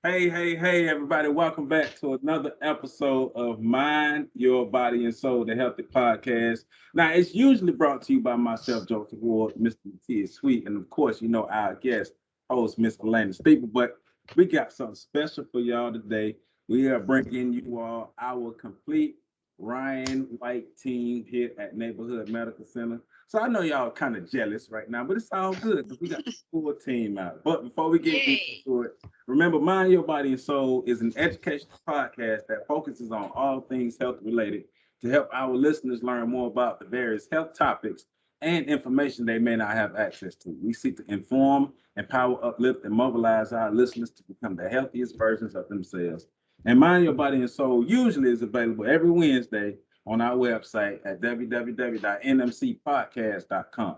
Hey, everybody. Welcome back to another episode of Mind, Your Body, and Soul, the Healthy Podcast. Now, it's usually brought to you by myself, Joseph Ward, Mr. Mathias Sweet, and of course, you know, our guest host, Miss Alana Steaple. But we got something special for y'all today. We are bringing you all our complete Ryan White team here at Neighborhood Medical Center. So I know y'all kind of jealous right now, but it's all good because we got the full team out. But before we get into it, remember, Mind Your Body and Soul is an educational podcast that focuses on all things health related to help our listeners learn more about the various health topics and information they may not have access to. We seek to inform, empower, uplift, and mobilize our listeners to become the healthiest versions of themselves. And Mind Your Body and Soul usually is available every Wednesday on our website at www.nmcpodcast.com.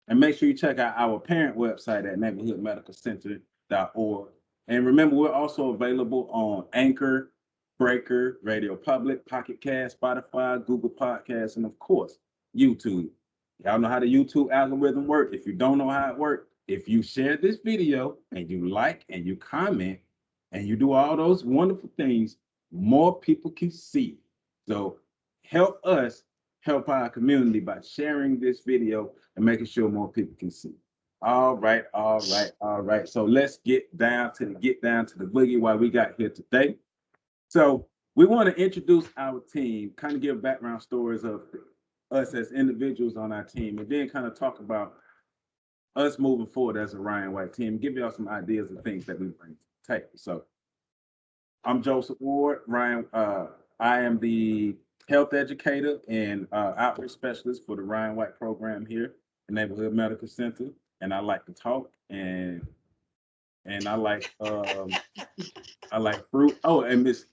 And make sure you check out our parent website at neighborhoodmedicalcenter.org. And remember, we're also available on Anchor, Breaker, Radio Public, Pocket Cast, Spotify, Google Podcasts, and of course, YouTube. Y'all know how the YouTube algorithm works. If you don't know how it works, if you share this video and you like and you comment and you do all those wonderful things, more people can see. So help us help our community by sharing this video and making sure more people can see. All right. So let's get down to the boogie while we got here today. So we want to introduce our team, kind of give background stories of us as individuals on our team, and then kind of talk about us moving forward as a Ryan White team, give y'all some ideas of things that we bring to the table. So I'm Joseph Ward. I am the health educator and outreach specialist for the Ryan White program here at Neighborhood Medical Center. And I like to talk and I like fruit. Oh, and Miss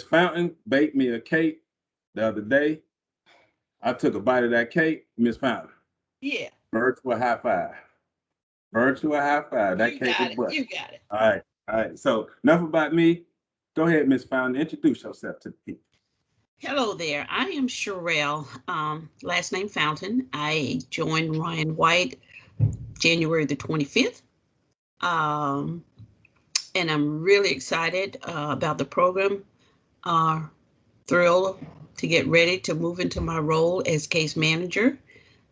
Fountain baked me a cake the other day. I took a bite of that cake, Miss Fountain. Yeah. Virtual high five. Virtual high five. That cake is butter. You got it. All right. So enough about me. Go ahead, Miss Fountain. Introduce yourself to the people. Hello there. I am Sherill, last name Fountain. I joined Ryan White January the 25th. And I'm really excited about the program. Thrilled to get ready to move into my role as case manager.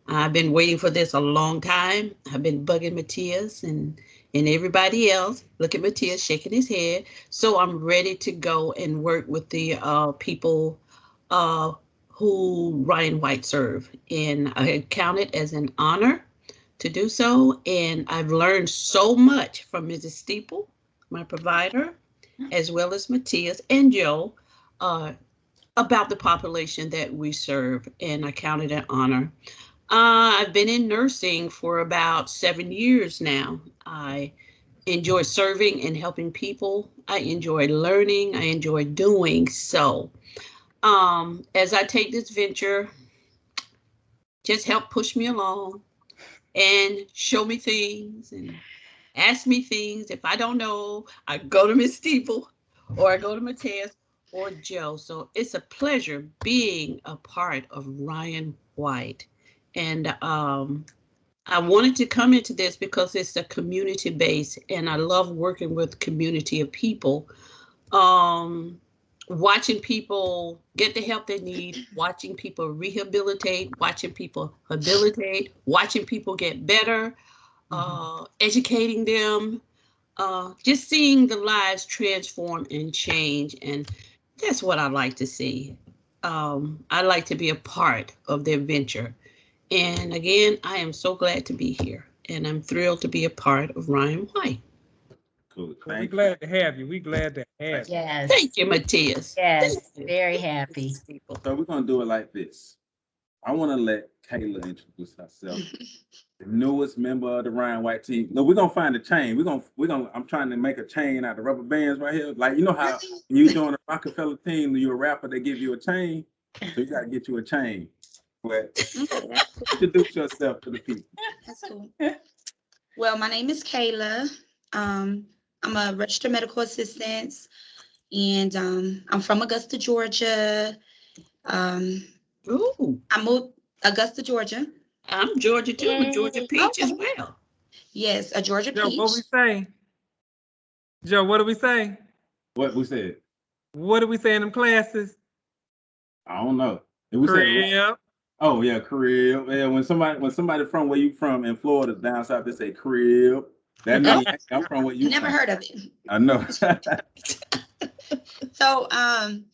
I've been waiting for this a long time. I've been bugging Mathias and everybody else. Look at Mathias shaking his head. So I'm ready to go and work with the people who Ryan White served. And I count it as an honor to do so. And I've learned so much from Mrs. Steaple, my provider, as well as Mathias and Joe, about the population that we serve. And I count it an honor. I've been in nursing for about 7 years now. I enjoy serving and helping people. I enjoy learning. I enjoy doing so. As I take this venture, just help push me along and show me things and ask me things. If I don't know, I go to Miss Steeple or I go to Mathias or Joe. So it's a pleasure being a part of Ryan White. And I wanted to come into this because it's a community base and I love working with community of people. Watching people get the help they need, watching people rehabilitate, watching people habilitate, watching people get better, educating them, just seeing the lives transform and change. And that's what I like to see. I like to be a part of their venture. And again, I am so glad to be here. And I'm thrilled to be a part of Ryan White. Cool. Well, we're glad to have you. We're glad to have you. Yes. Thank you, Mathias. Yes. Thank you. Very happy. So we're gonna do it like this. I want to let Kayla introduce herself, the newest member of the Ryan White team. No, we're gonna find a chain. We're gonna. I'm trying to make a chain out of rubber bands right here. Like you know how you join a Rockefeller team, you're a rapper, they give you a chain. So you gotta get you a chain. But introduce yourself to the people. That's cool. Well, my name is Kayla. I'm a registered medical assistant, and I'm from Augusta, Georgia. Ooh, I moved Augusta, Georgia. I'm Georgia too. I'm a Georgia Yay. peach as Okay. well. Yes, a Georgia Yo, peach. what we say? Joe, what do we say? What we said? What do we say in them classes? I don't know. If we said, Crib. oh yeah, crib. Yeah, when somebody from where you from in Florida down south, they say crib. That means I'm from where you Never from. heard of it. I know. So I'm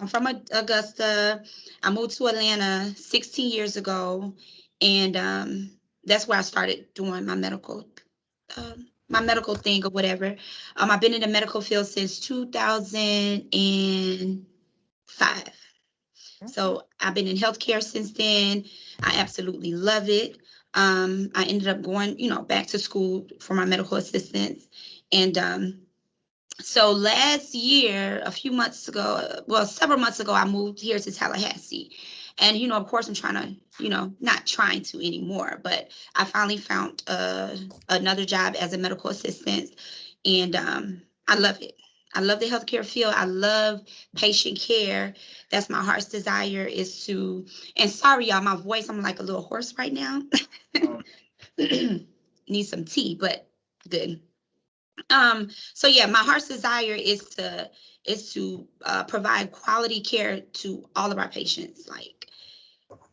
from Augusta. I moved to Atlanta 16 years ago, and that's where I started doing my medical thing or whatever. I've been in the medical field since 2005. So I've been in healthcare since then. I absolutely love it. I ended up going, back to school for my medical assistance, and so last year, a few months ago, well, several months ago, I moved here to Tallahassee. And, of course, I'm trying to, not trying to anymore, but I finally found another job as a medical assistant. And I love it. I love the healthcare field. I love patient care. That's my heart's desire is to, and sorry, y'all, my voice, I'm like a little hoarse right now. Need some tea, but good. So yeah, my heart's desire is to provide quality care to all of our patients. Like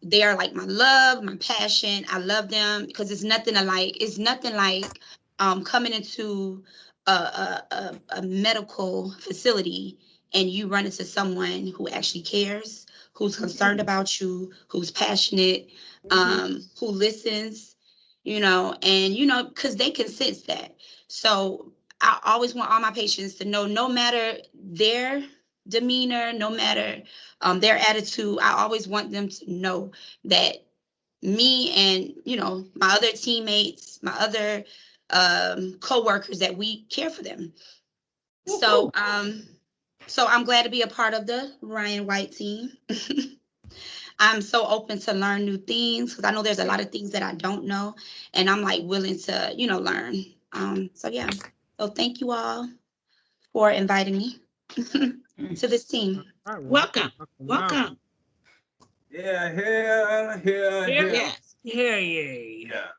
they are like my love, my passion. I love them because it's nothing like coming into a medical facility and you run into someone who actually cares, who's concerned about you, who's passionate, who listens, and because they can sense that. So I always want all my patients to know, no matter their demeanor, no matter their attitude, I always want them to know that me and my other teammates, my other co-workers, that we care for them. So I'm glad to be a part of the Ryan White team. I'm so open to learn new things because I know there's a lot of things that I don't know, and I'm like willing to learn. So yeah. So thank you all for inviting me to this team. Welcome. Welcome. Yeah. Yes. Yeah.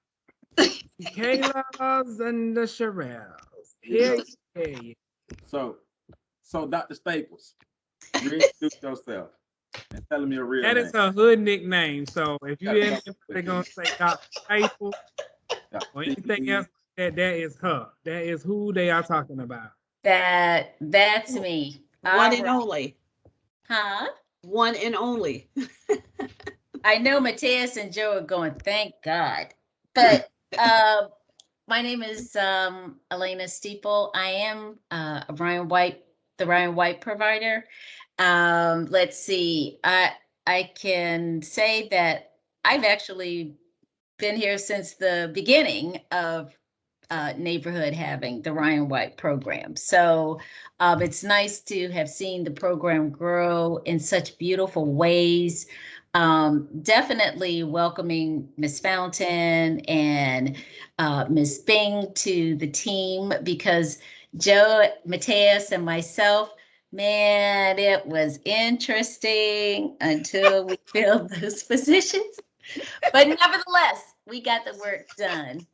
Kayla's and the Sherrills. Yeah. So Dr. Staples, reintroduce yourself and tell them your real name. That is her hood nickname. So if you didn't, they're gonna say Dr. Sweet or anything else, that is her. That is who they are talking about. That's me. One and only. Huh? One and only. I know Mathias and Joe are going, thank God. But my name is Alana Steaple. I am the Ryan White provider. Let's see. I can say that I've actually been here since the beginning of neighborhood having the Ryan White program. So it's nice to have seen the program grow in such beautiful ways. Definitely welcoming Ms. Fountain and Ms. Bing to the team, because Joe, Mathias, and myself, man, it was interesting until we filled those positions. But nevertheless, we got the work done.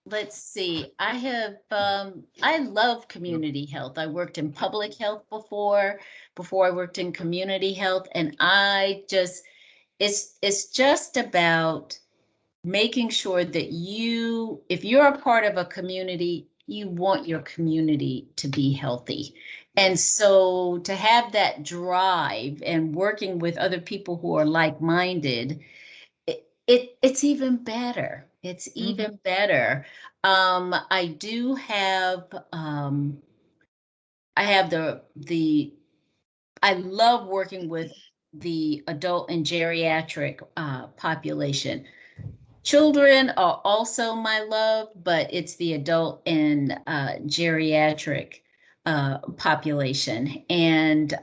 Let's see, I love community health. I worked in public health before I worked in community health. And it's just about making sure that if you're a part of a community, you want your community to be healthy. And so to have that drive and working with other people who are like-minded, it's even better. It's even better. I do have I love working with the adult and geriatric population. Children are also my love, but it's the adult and geriatric population. And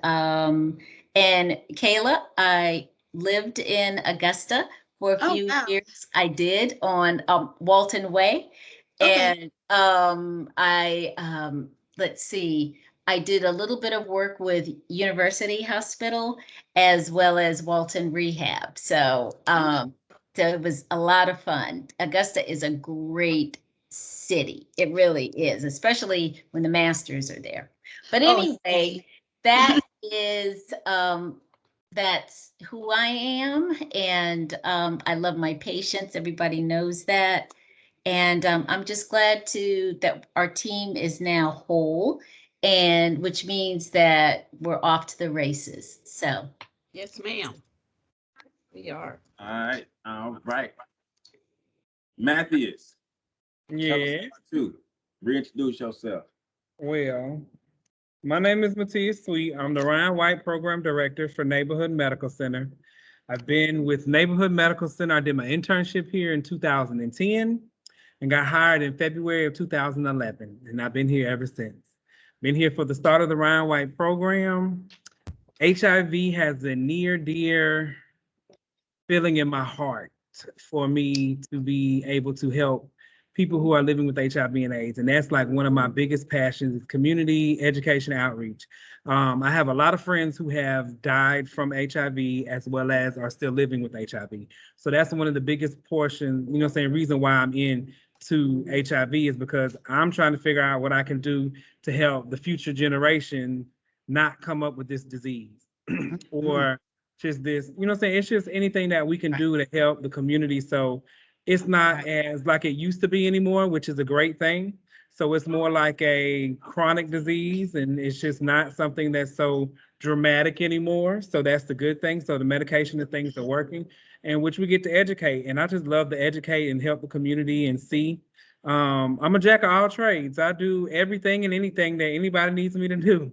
Kayla, I lived in Augusta for a few years. I did on Walton Way. Okay. And let's see, I did a little bit of work with University Hospital as well as Walton Rehab. So it was a lot of fun. Augusta is a great city. It really is, especially when the masters are there. But Oh, anyway, that is that's who I am, and I love my patients. Everybody knows that, and I'm just glad that our team is now whole, and which means that we're off to the races. So yes, ma'am. We are. All right. Mathias, tell us Yeah. about you. Reintroduce yourself. Well, my name is Mathias Sweet. I'm the Ryan White Program Director for Neighborhood Medical Center. I've been with Neighborhood Medical Center. I did my internship here in 2010 and got hired in February of 2011. And I've been here ever since. Been here for the start of the Ryan White program. HIV has a near dear feeling in my heart for me to be able to help people who are living with HIV and AIDS. And that's like one of my biggest passions is community education outreach. I have a lot of friends who have died from HIV as well as are still living with HIV. So that's one of the biggest portions, reason why I'm in to HIV is because I'm trying to figure out what I can do to help the future generation not come up with this disease or just this, it's just anything that we can do to help the community. So it's not as like it used to be anymore, which is a great thing. So it's more like a chronic disease and it's just not something that's so dramatic anymore. So that's the good thing. So the medication and things are working and which we get to educate. And I just love to educate and help the community and see. I'm a jack of all trades. I do everything and anything that anybody needs me to do.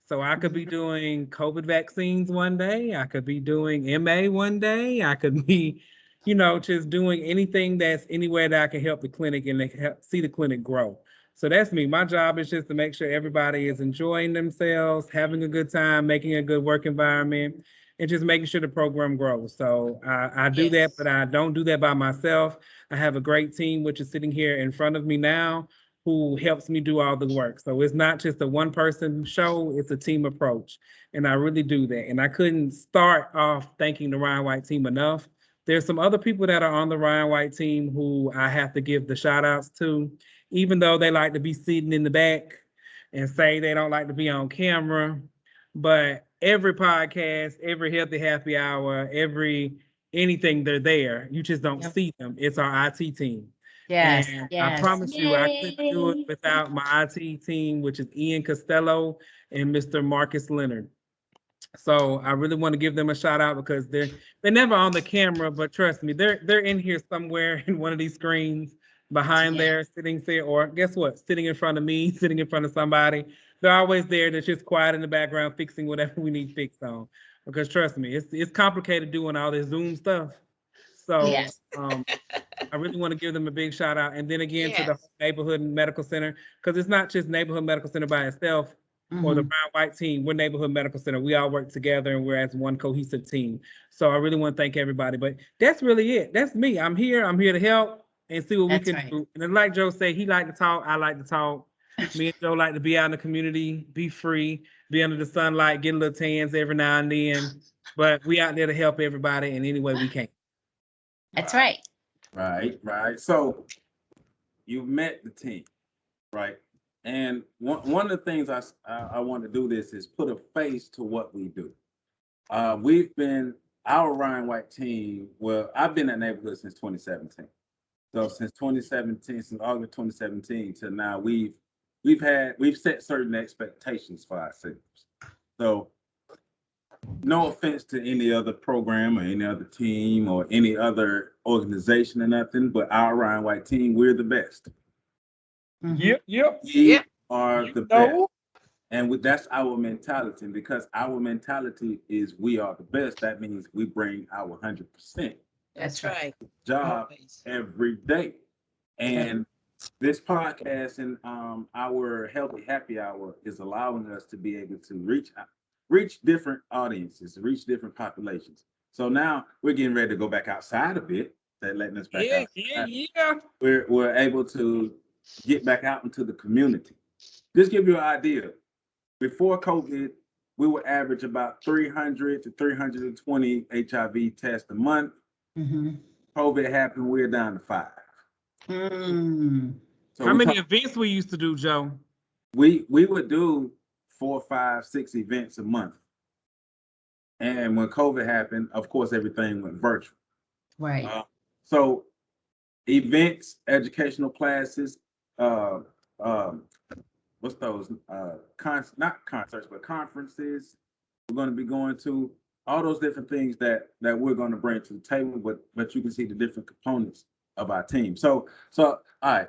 So I could be doing COVID vaccines one day. I could be doing MA one day. I could be, just doing anything that's anywhere that I can help the clinic and see the clinic grow. So that's me. My job is just to make sure everybody is enjoying themselves, having a good time, making a good work environment, and just making sure the program grows. So I do that, but I don't do that by myself. I have a great team, which is sitting here in front of me now, who helps me do all the work. So it's not just a one person show, it's a team approach. And I really do that. And I couldn't start off thanking the Ryan White team enough. There's some other people that are on the Ryan White team who I have to give the shout outs to, even though they like to be sitting in the back and say they don't like to be on camera. But every podcast, every healthy happy hour, anything, they're there. You just don't see them. It's our IT team. yes, And I yes. promise you, I couldn't do it Yay. without my IT team, which is Ian Costello and Mr. Marcus Leonard. So I really want to give them a shout out because they're never on the camera, but trust me, they're in here somewhere in one of these screens behind there, sitting there, or guess what? Sitting in front of me, sitting in front of somebody. They're always there. They're just quiet in the background, fixing whatever we need fixed on. Because trust me, it's complicated doing all this Zoom stuff. So Yes. I really want to give them a big shout out. And then again to the Yes. Neighborhood Medical Center, because it's not just Neighborhood Medical Center by itself or the Mhm. Brown White team. We're Neighborhood Medical Center. We all work together and we're as one cohesive team. So I really want to thank everybody. But that's really it. That's me. I'm here to help and see what That's we can right. do. And then like Joe said, he like to talk. I like to talk. Me and Joe like to be out in the community, be free, be under the sunlight, get a little tans every now and then. But we out there to help everybody in any way we can. That's right. Right. So you met the team, right? And one of the things I want to do this is put a face to what we do. We've been our Ryan White team. Well, I've been at neighborhood since 2017. So since 2017, since August 2017 to now, we've set certain expectations for ourselves. So no offense to any other program or any other team or any other organization or nothing, but our Ryan White team, we're the best. Mhm. Yep. We are the best. No. And that's our mentality. And because our mentality is we are the best, that means we bring our 100% That's right. job Always. every day. And this podcast and our healthy happy hour is allowing us to be able to reach different audiences, reach different populations. So now we're getting ready to go back outside a bit. They're letting us back out. Yeah. We're able to get back out into the community. Just give you an idea. Before COVID, we would average about 300 to 320 HIV tests a month. Mhm. COVID happened, we're down to 5. Mm. So How we many talk- events we used to do, Joe? we would do 4, 5, 6 events a month. And when COVID happened, of course, everything went virtual. Right. So events, educational classes, uh, what's those? Not concerts, but conferences. We're going to be going to all those different things that we're going to bring to the table. But you can see the different components of our team. So all right,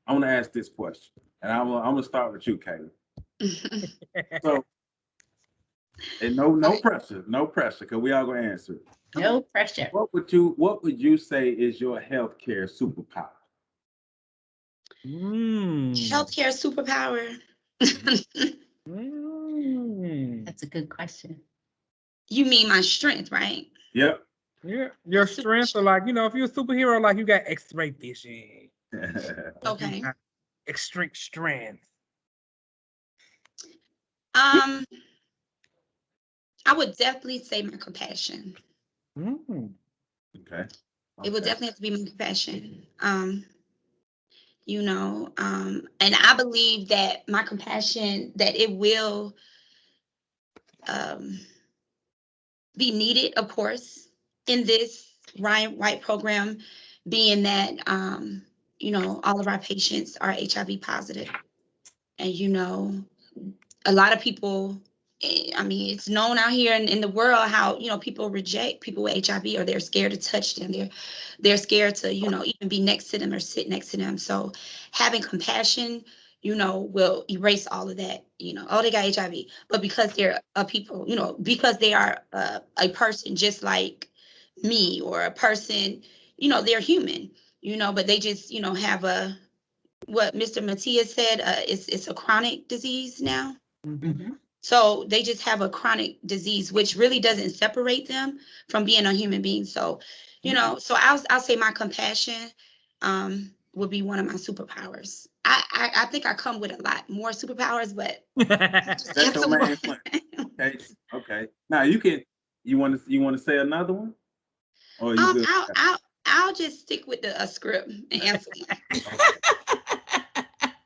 I want to ask this question, and I'm gonna start with you, Kayla. So, and no pressure, because we all gonna answer it. No pressure. What would you say is your healthcare superpower? Healthcare superpower. That's a good question. You mean my strength, right? Yep. Yeah, your strengths are like, if you're a superhero, like you got X-ray vision. Okay. Extreme strength. I would definitely say my compassion. Okay. It would definitely have to be my compassion. And I believe that my compassion, that it will be needed, of course, in this Ryan White program, being that, all of our patients are HIV positive. And, a lot of people, it's known out here in the world how, people reject people with HIV, or they're scared to touch them. They're scared to, even be next to them or sit next to them. So having compassion, will erase all of that, oh, they got HIV. But because they're a people, because they are a person just like me, or a person, they're human, but they just, have what Mr. Mathias said, it's a chronic disease now. Mhm. So they just have a chronic disease, which really doesn't separate them from being a human being. So, so I'll say my compassion would be one of my superpowers. I think I come with a lot more superpowers, but That's your main one. Okay. Now you want to say another one? Or you good? I'll just stick with the script and answer.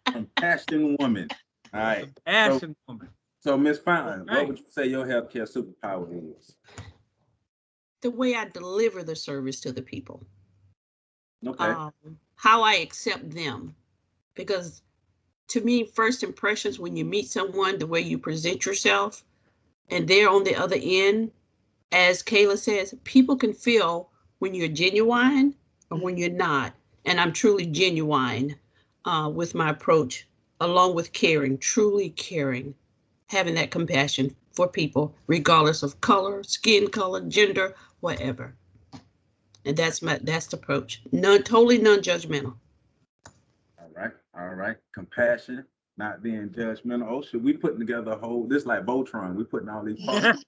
Compassion woman. All right. Compassion woman. So Miss Fountain, Okay. what would you say your healthcare superpower is? The way I deliver the service to the people. Okay. How I accept them. Because to me, first impressions, when you meet someone, the way you present yourself, and they're on the other end, as Kayla says, people can feel when you're genuine or when you're not. And I'm truly genuine with my approach, along with caring, truly caring, having that compassion for people, regardless of color, skin color, gender, whatever. And that's the approach. Totally non-judgmental. All right. Compassion, not being judgmental. Oh shit, we putting together this like Voltron. We putting all these parts.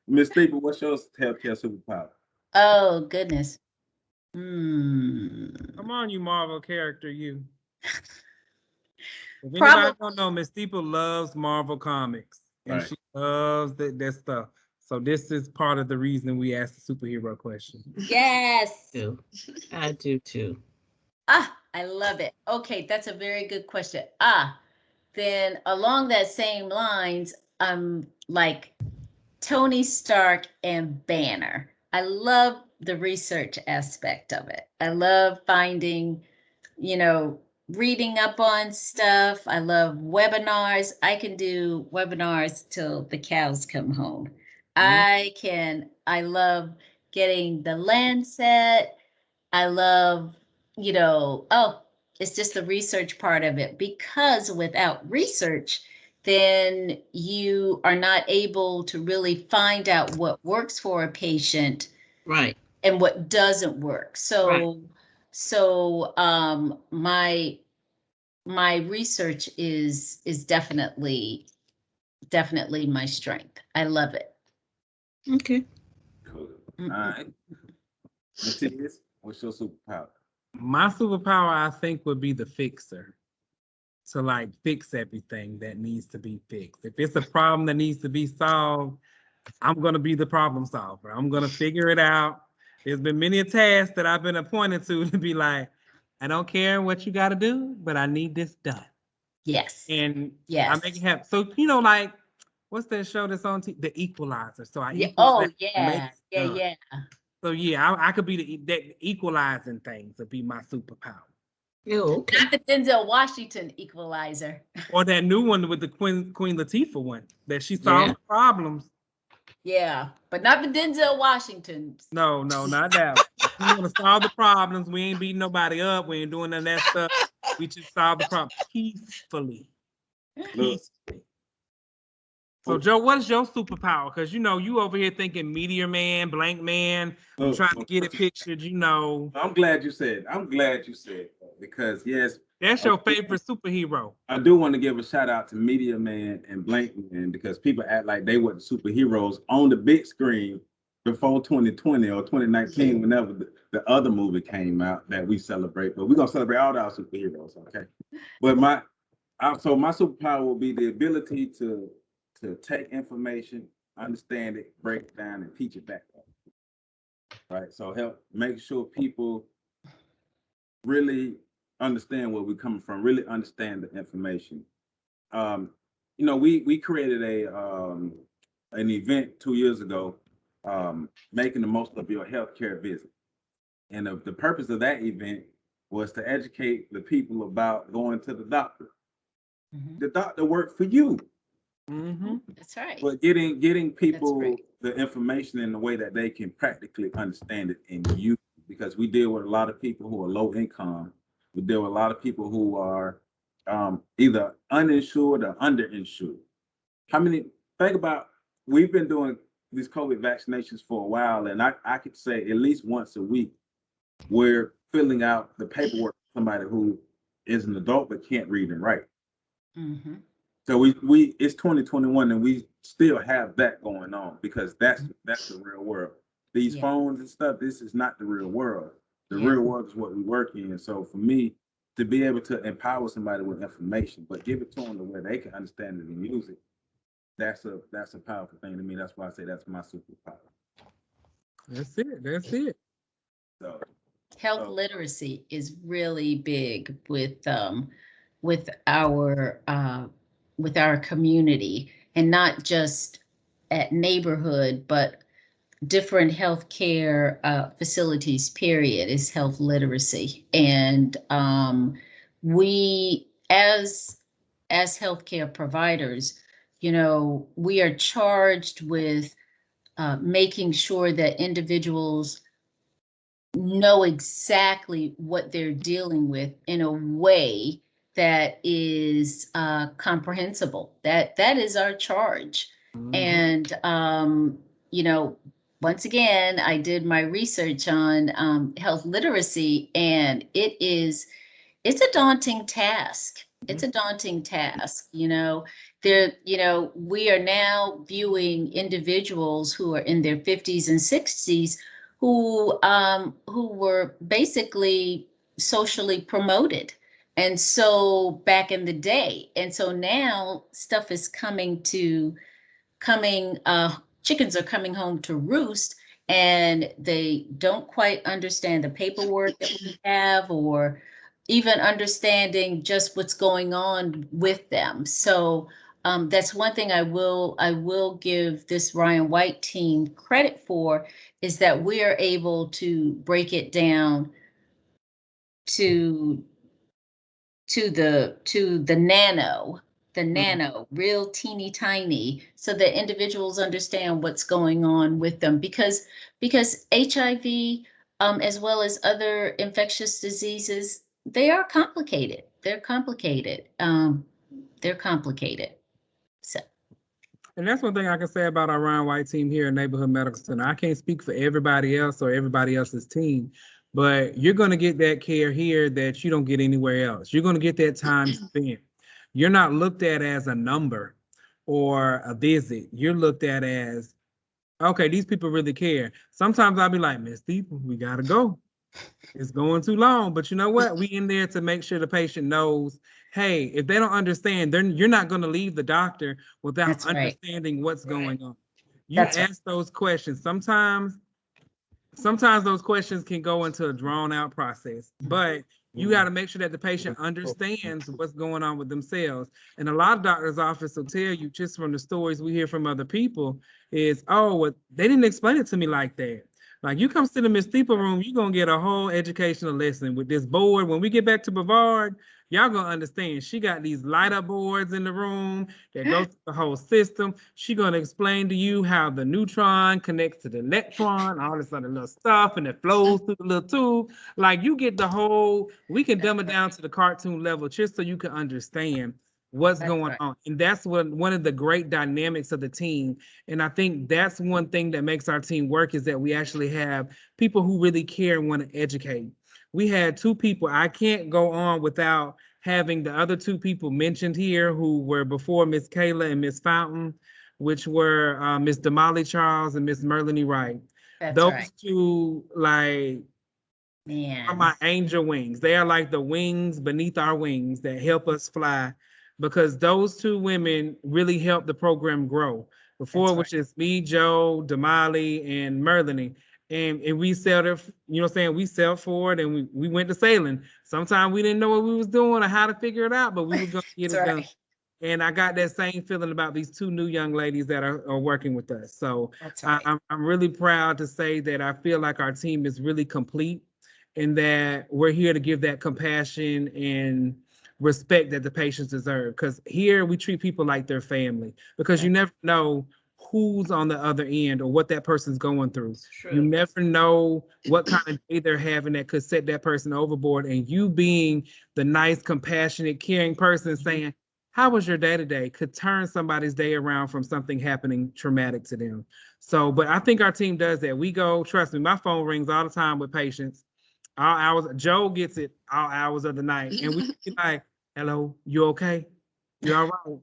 Miss Steeple, what's your healthcare superpower? Oh, goodness. Come on, you Marvel character, you. If Probably- anybody don't know, Miss Steeple loves Marvel comics. And Right. she loves that stuff. So this is part of the reason we asked the superhero question. Yes. I do too. I love it. Okay, that's a very good question. Then along that same lines, I'm like Tony Stark and Banner. I love the research aspect of it. I love finding, reading up on stuff. I love webinars. I can do webinars till the cows come home. I love getting the Lancet. I love, it's just the research part of it, because without research, then you are not able to really find out what works for a patient, right, and what doesn't work. So, my research is definitely my strength. I love it. okay. Cool. All right. Mathias, what's your superpower? My superpower, I think, would be the fixer. To like fix everything that needs to be fixed. If it's a problem that needs to be solved, I'm going to be the problem solver. I'm going to figure it out. There's been many a task that I've been appointed to be like, I don't care what you got to do, but I need this done. Yes. And I Yes. make it happen. So, you know, like, what's that show that's on TV? The Equalizer. So I Yeah. equalize, Oh, make yeah. it Yeah. done. Yeah. So yeah, I could be that equalizing things would be my superpower. Oh, okay. Not the Denzel Washington equalizer. Or that new one with the Queen Latifah one that she solves Yeah. the problems. Yeah, but not the Denzel Washingtons. No, not that one. We want to solve the problems. We ain't beating nobody up. We ain't doing none of that stuff. We just solve the problem peacefully. Look, Peacefully. So Joe, what is your superpower? Because you know you over here thinking Meteor Man, Blank Man. I'm look, trying to get it pictured. You know, I'm glad you said. I'm glad you said that because yes, that's your favorite superhero. I do want to give a shout out to Media Man and Blank Man because people act like they weren't superheroes on the big screen before 2020 or 2019, whenever the other movie came out that we celebrate. But we're gonna celebrate all our superheroes, okay? But so my superpower will be the ability to take information, understand it, break it down, and teach it back. Right. So help make sure people really understand where we're coming from, really understand the information. You know, we created an event 2 years ago, making the most of your healthcare visit. And the purpose of that event was to educate the people about going to the doctor. Mhm. The doctor worked for you, Mm-hmm. That's right. but getting people right. the information in a way that they can practically understand it and use it. Because we deal with a lot of people who are low income. We deal with a lot of people who are either uninsured or underinsured. Think about, we've been doing these COVID vaccinations for a while, and I could say at least once a week, we're filling out the paperwork for somebody who is an adult but can't read and write. Mhm. So we it's 2021 and we still have that going on because that's the real world. These Yeah. phones and stuff, this is not the real world. The Yeah. real world is what we work in. So for me to be able to empower somebody with information, but give it to them the way they can understand it and use it, that's a powerful thing to me. That's why I say that's my superpower. That's it. That's it. So Health literacy is really big with our community, and not just at neighborhood, but different healthcare facilities. Period, is health literacy, and we as healthcare providers, you know, we are charged with making sure that individuals know exactly what they're dealing with in a way that is comprehensible. That is our charge. Mhm. And you know, once again, I did my research on health literacy, and it's a daunting task. It's a daunting task. You know, we are now viewing individuals who are in their 50s and 60s who were basically socially promoted. And so back in the day, and so now stuff is chickens are coming home to roost, and they don't quite understand the paperwork that we have, or even understanding just what's going on with them. So that's one thing I will give this Ryan White team credit for, is that we are able to break it down to the nano, real teeny tiny, so that individuals understand what's going on with them, because HIV, as well as other infectious diseases, they are complicated. They're complicated. So And that's one thing I can say about our Ryan White team here at Neighborhood Medical Center. I can't speak for everybody else or everybody else's team, but you're going to get that care here that you don't get anywhere else. You're going to get that time spent. You're not looked at as a number or a visit. You're looked at as, okay, these people really care. Sometimes I'll be like, Miss Steeple, we got to go. It's going too long. But you know what? We in there to make sure the patient knows, hey, if they don't understand, then you're not going to leave the doctor without That's right. understanding what's going on. You That's right. ask those questions. Sometimes those questions can go into a drawn out process, but You got to make sure that the patient understands what's going on with themselves. And a lot of doctors' office will tell you, just from the stories we hear from other people, is, oh, well, they didn't explain it to me like that. Like, you come sit in Ms. Steeple room, you're going to get a whole educational lesson with this board. When we get back to Brevard, y'all going to understand. She got these light up boards in the room that go through the whole system. She going to explain to you how the neutron connects to the electron, all this other little stuff, and it flows through the little tube. Like, you get the whole, we can dumb it down to the cartoon level just so you can understand what's going on. And that's one of the great dynamics of the team. And I think that's one thing that makes our team work, is that we actually have people who really care and want to educate. We had two people. I can't go on without having the other two people mentioned here who were before Miss Kayla and Miss Fountain, which were Miss Damali Charles and Miss Merlini Wright. That's Those right. two, like, are Man. my angel wings. They are like the wings beneath our wings that help us fly, because those two women really helped the program grow. Before, That's which is me, Joe, Damali, and Merlini. And we sailed it, you know what I'm saying? We sailed forward and we went to sailing. Sometimes we didn't know what we was doing or how to figure it out, but we were going to get it That's done. right. And I got that same feeling about these two new young ladies that are working with us. So That's right. I'm really proud to say that I feel like our team is really complete, and that we're here to give that compassion and respect that the patients deserve. Because here we treat people like their family, because you never know who's on the other end or what that person's going through. You never know what kind of day they're having that could set that person overboard. And you being the nice, compassionate, caring person saying, how was your day today, could turn somebody's day around from something happening traumatic to them. So, but I think our team does that. We go, trust me, my phone rings all the time with patients. All hours, Joe gets it all hours of the night. And we be like, hello, you okay? You all right?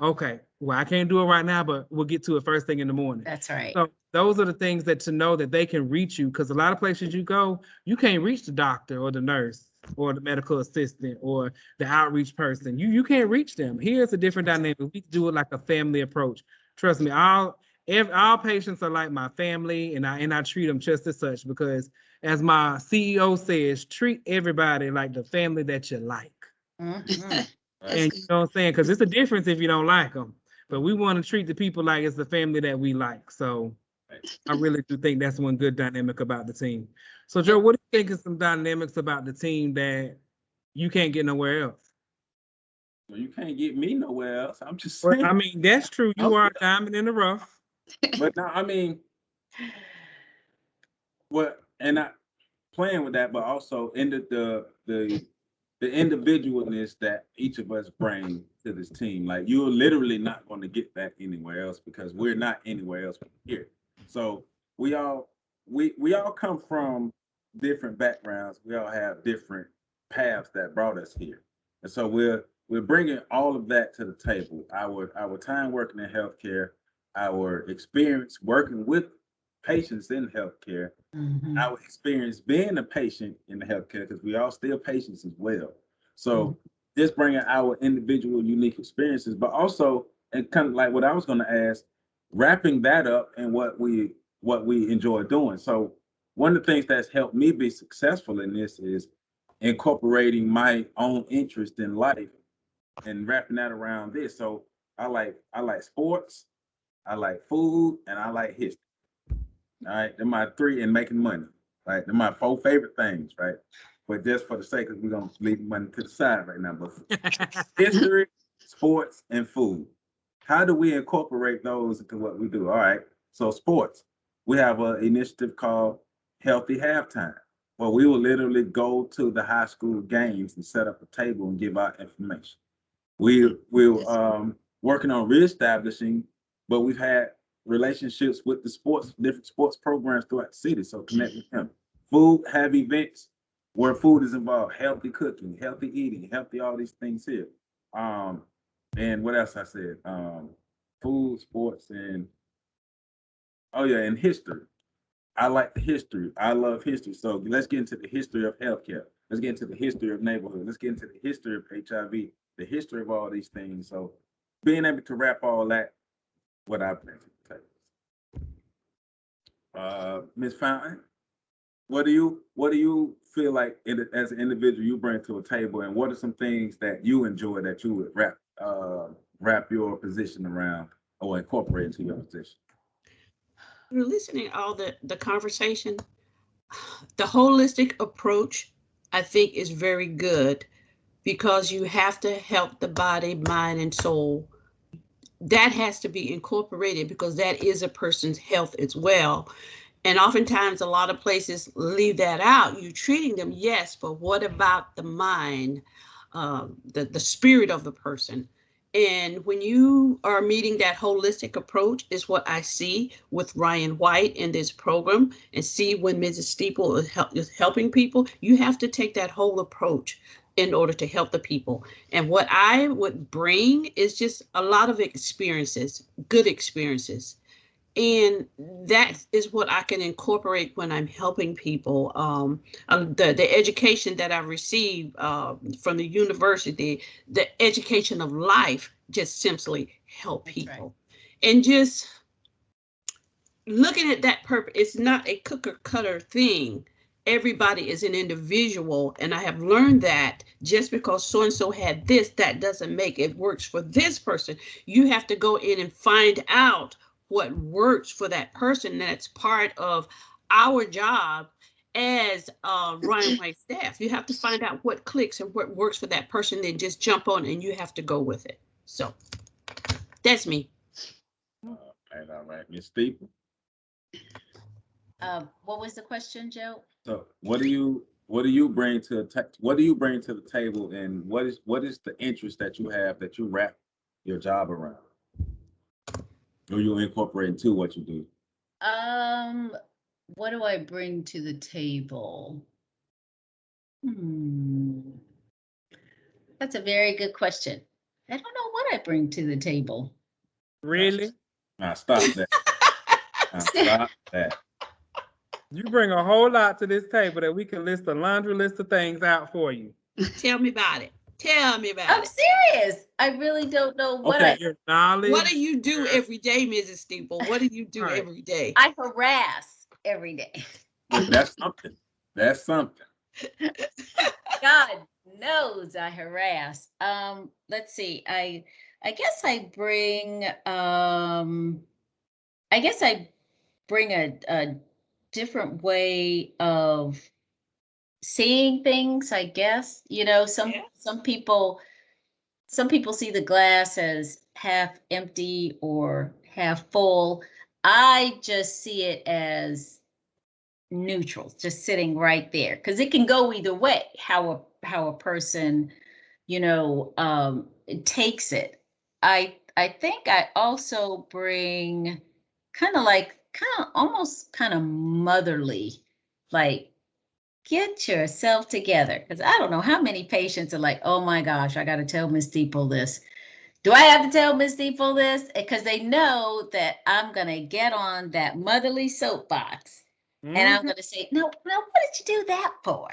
Okay, well, I can't do it right now, but we'll get to it first thing in the morning. That's right. So those are the things that to know that they can reach you, because a lot of places you go, you can't reach the doctor or the nurse or the medical assistant or the outreach person. You can't reach them. Here's a different dynamic. We do it like a family approach. Trust me, all patients are like my family, and I treat them just as such, because as my CEO says, treat everybody like the family that you like. Mhm. And you know what I'm saying? Because it's a difference if you don't like them. But we want to treat the people like it's the family that we like. So I really do think that's one good dynamic about the team. So Joe, what do you think of some dynamics about the team that you can't get nowhere else? Well, you can't get me nowhere else. I'm just Well, saying. I mean, that's true. You are a diamond in the rough. But now, I mean, what, and I playing with that, but also in the individualness that each of us bring to this team. Like, you're literally not going to get that anywhere else, because we're not anywhere else here. So we all come from different backgrounds. We all have different paths that brought us here, and so we're bringing all of that to the table. Our time working in healthcare, our experience working with patients in healthcare, Mhm. our experience being a patient in the healthcare, because we all still patients as well. So just bringing our individual unique experiences, but also, and kind of like what I was going to ask, wrapping that up in what we enjoy doing. So one of the things that's helped me be successful in this is incorporating my own interest in life and wrapping that around this. So I like sports, I like food, and I like history. All right, they're my three, and making money. Right, they're my four favorite things. Right, but just for the sake of, we're gonna leave money to the side right now. But history, sports, and food. How do we incorporate those into what we do? All right, so sports. We have an initiative called Healthy Halftime. Well, we will literally go to the high school games and set up a table and give out information. We're working on reestablishing, but we've had relationships with the different sports programs throughout the city. So connect with them. Food, have events where food is involved, healthy cooking, healthy eating, healthy all these things here. Um, and what else I said? Food, sports, and oh yeah, and history. I like the history. I love history. So let's get into the history of healthcare. Let's get into the history of neighborhood. Let's get into the history of HIV, the history of all these things. So being able to wrap all that, what I bring to the table. Ms. Fountain. what do you feel like as an individual you bring to a table, and what are some things that you enjoy that you would wrap your position around or incorporate into your position? Listening to all the conversation, the holistic approach, I think, is very good because you have to help the body, mind, and soul. That has to be incorporated because that is a person's health as well. And oftentimes, a lot of places leave that out. You're treating them, yes, but what about the mind, the spirit of the person? And when you are meeting that holistic approach, is what I see with Ryan White in this program, and see when Mrs. Steeple is helping people. You have to take that whole approach in order to help the people. And what I would bring is just a lot of experiences, good experiences, and that is what I can incorporate when I'm helping people. The education that I received from the university, the education of life, just simply help That's people. right. And just looking at that purpose, it's not a cookie cutter thing. Everybody is an individual, and I have learned that just because so and so had this, that doesn't make it works for this person. You have to go in and find out what works for that person. That's part of our job as Ryan White staff. You have to find out what clicks and what works for that person, then just jump on and you have to go with it. So that's me. All right, Miss Steeple. What was the question, Joe? So what do you bring to the table, and what is the interest that you have that you wrap your job around, or you incorporate into what you do? What do I bring to the table? That's a very good question. I don't know what I bring to the table. Really? Now stop that. Now stop that. You bring a whole lot to this table that we can list a laundry list of things out for you. Tell me about it. Tell me about I'm it. serious. I really don't know what Okay. Your knowledge. What do you do every day, Mrs. Steeple? What do you do Right. every day? I harass every day. That's something. That's something. God knows I harass. Let's see. I guess I bring a different way of seeing things, I guess. You know, Yeah. some people see the glass as half empty or half full. I just see it as neutral, just sitting right there, because it can go either way. How a person, takes it. I think I also bring almost kind of motherly, like, get yourself together. Because I don't know how many patients are like, oh my gosh, I got to tell Miss Steeple this. Do I have to tell Miss Steeple this? Because they know that I'm going to get on that motherly soapbox and I'm going to say, no, what did you do that for?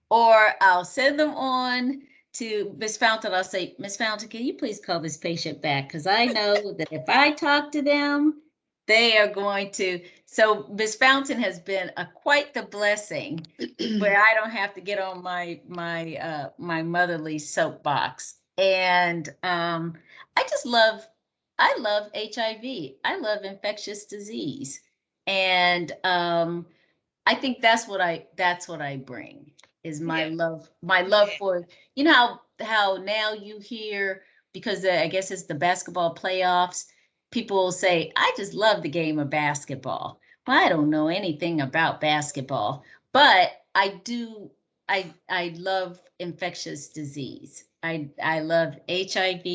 Or I'll send them on to Miss Fountain. I'll say, Miss Fountain, can you please call this patient back? Because I know that if I talk to them, they are going to. So Miss Fountain has been quite the blessing where I don't have to get on my motherly soapbox. And I love HIV. I love infectious disease. And I think that's what I bring, is my love for, how now you hear, because I guess it's the basketball playoffs, people will say, I just love the game of basketball. Well, I don't know anything about basketball, but I do. I love infectious disease. I love HIV.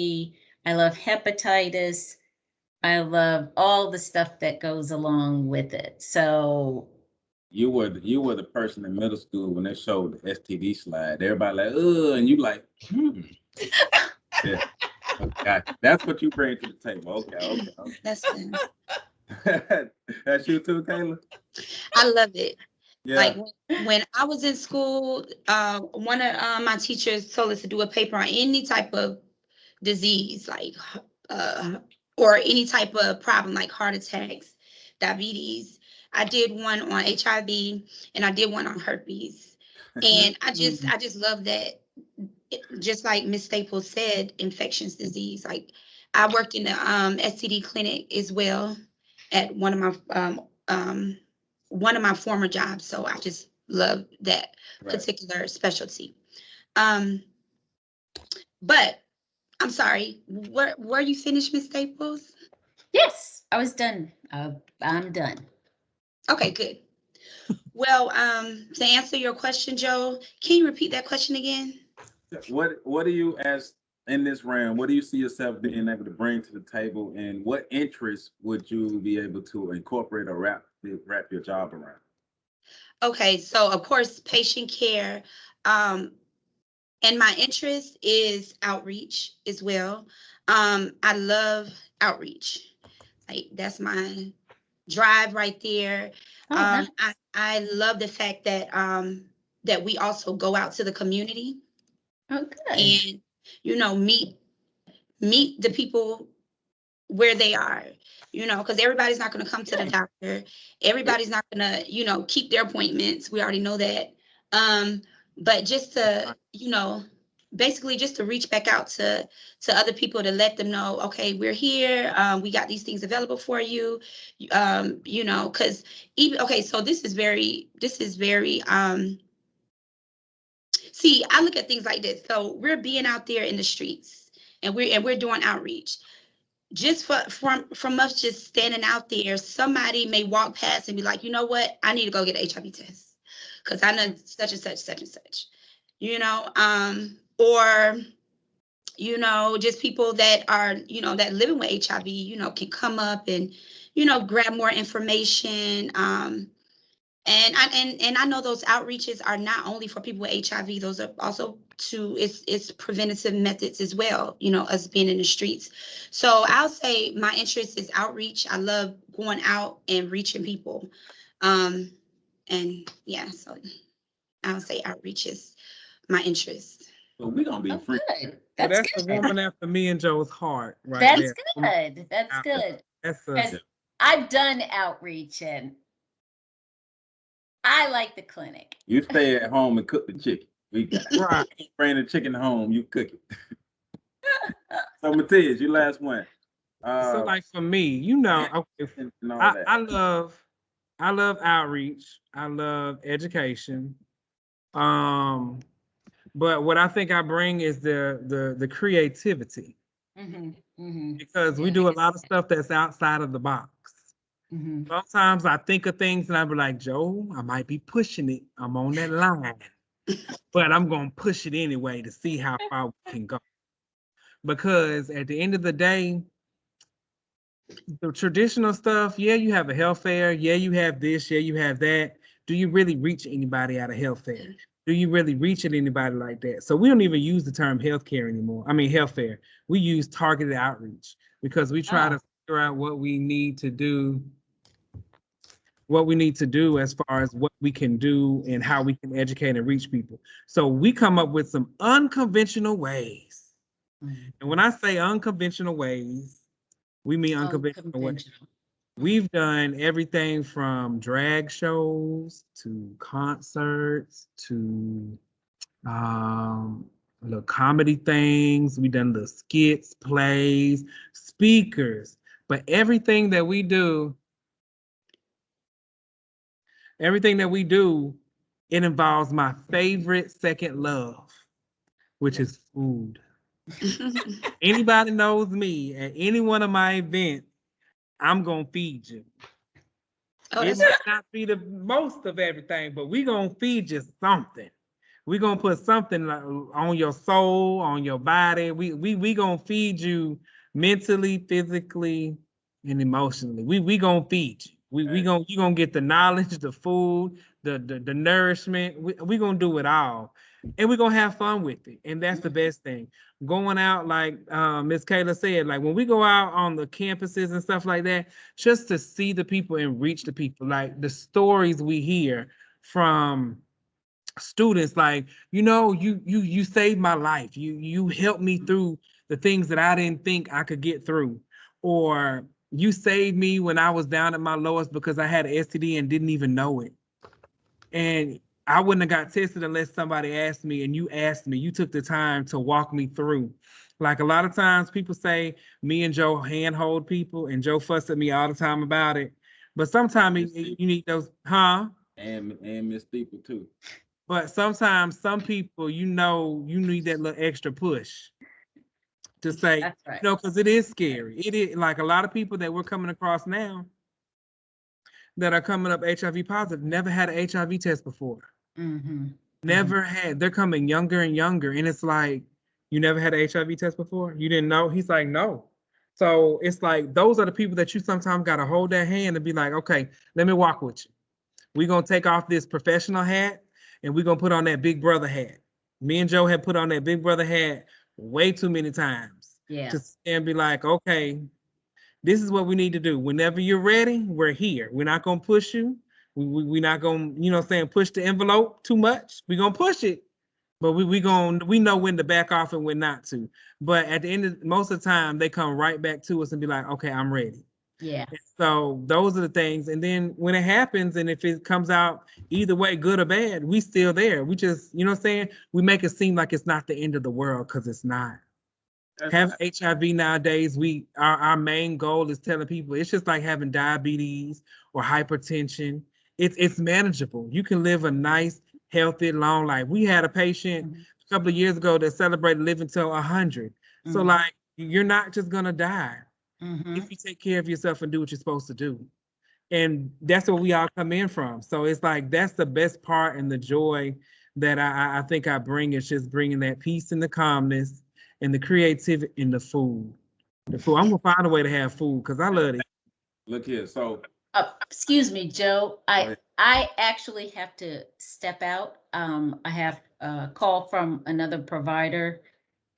I love hepatitis. I love all the stuff that goes along with it. So You were the person in middle school when they showed the STD slide. Everybody like, ugh, and you like, Yeah. Okay. That's what you bring to the table. Okay. That's good. That's you too, Kayla? I love it. Yeah. Like when I was in school, one of my teachers told us to do a paper on any type of disease, like or any type of problem, like heart attacks, diabetes. I did one on HIV, and I did one on herpes. And I just love that. Just like Miss Staples said, infectious disease. Like, I worked in the STD clinic as well at one of my former jobs. So I just love that particular specialty. But I'm sorry, were you finished, Miss Staples? Yes, I was done. I'm done. Okay, good. Well, to answer your question, Joe, can you repeat that question again? What do you, as in this round, what do you see yourself being able to bring to the table, and what interests would you be able to incorporate or wrap your job around? Okay, so of course, patient care. And my interest is outreach as well. I love outreach. Like, that's my drive right there. Oh, nice. I love the fact that that we also go out to the community Oh, good. and meet the people where they are, because everybody's not going to come to the doctor. Everybody's not going to, keep their appointments. We already know that. But just to, basically just to reach back out to other people to let them know, okay, we're here. We got these things available for you. Because even, okay, so this is very, see, I look at things like this. So we're being out there in the streets, and we're doing outreach. Just from us just standing out there, somebody may walk past and be like, you know what, I need to go get an HIV test because I know such and such, or just people that are, that living with HIV, can come up and, grab more information. And I know those outreaches are not only for people with HIV; those are also it's preventative methods as well. Us being in the streets. So I'll say my interest is outreach. I love going out and reaching people. And yeah, so I'll say outreach is my interest. So we're gonna be Oh, free. good. So That's that's the good. woman after me and Joe's heart, right That's there. good. That's good. That's Because a, I've done outreach and I like the clinic. You stay at home and cook the chicken. We got it. right. Bring the chicken home, you cook it. So Mathias, you last one. So like for me, okay, And all I, that. I love outreach. I love education. But what I think I bring is the creativity, because we do a lot of stuff that's outside of the box. Sometimes I think of things and I be like, Joe, I might be pushing it. I'm on that line, but I'm gonna push it anyway to see how far we can go. Because at the end of the day, the traditional stuff, yeah, you have a health fair, yeah, you have this, yeah, you have that. Do you really reach anybody at a health fair? Do you really reach anybody like that? So we don't even use the term healthcare anymore. I mean, health fair. We use targeted outreach because we try to figure out what we need to do as far as what we can do and how we can educate and reach people. So we come up with some unconventional ways. And when I say unconventional ways, we mean unconventional ways. We've done everything from drag shows to concerts to little comedy things. We've done little skits, plays, speakers, but everything that we do, it involves my favorite second love, which is food. Anybody knows me at any one of my events, I'm gonna feed you. It might not be the most of everything, but we gonna feed you something. We gonna put something on your soul, on your body. We gonna feed you mentally, physically, and emotionally. We gonna feed you. You gonna get the knowledge, the food, the nourishment. We gonna do it all, and we gonna have fun with it. And that's the best thing. Going out, like Miss Kayla said, like when we go out on the campuses and stuff like that, just to see the people and reach the people, like the stories we hear from students, like, you saved my life. You helped me through the things that I didn't think I could get through. Or You saved me when I was down at my lowest because I had an STD and didn't even know it. And I wouldn't have got tested unless somebody asked me, and you asked me. You took the time to walk me through. Like a lot of times people say me and Joe handhold people, and Joe fussed at me all the time about it. But sometimes you need those, huh? And Miss Steeple too. But sometimes some people, you need that little extra push to say, That's right. because it is scary. It is like a lot of people that we're coming across now that are coming up HIV positive, never had an HIV test before. Mm-hmm. Never had. They're coming younger and younger. And it's like, you never had an HIV test before? You didn't know? He's like, no. So it's like, those are the people that you sometimes got to hold their hand and be like, okay, let me walk with you. We're going to take off this professional hat and we're going to put on that big brother hat. Me and Joe had put on that big brother hat way too many times. Yeah. To and be like, okay, this is what we need to do. Whenever you're ready, we're here. We're not going to push you. We're not going to, push the envelope too much. We're going to push it, but we know when to back off and when not to. But at the end of most of the time, they come right back to us and be like, okay, I'm ready. Yeah. So those are the things. And then when it happens, and if it comes out either way, good or bad, we still there. We just, we make it seem like it's not the end of the world, because it's not. Have HIV nowadays, our main goal is telling people it's just like having diabetes or hypertension. It's manageable. You can live a nice, healthy, long life. We had a patient a couple of years ago that celebrated living till 100. So like, you're not just gonna die if you take care of yourself and do what you're supposed to do. And that's where we all come in from. So it's like, that's the best part, and the joy that I think I bring is just bringing that peace and the calmness and the creativity in the food. I'm gonna find a way to have food because I love it. Look here. So Excuse me, Joe. Go ahead. I actually have to step out. I have a call from another provider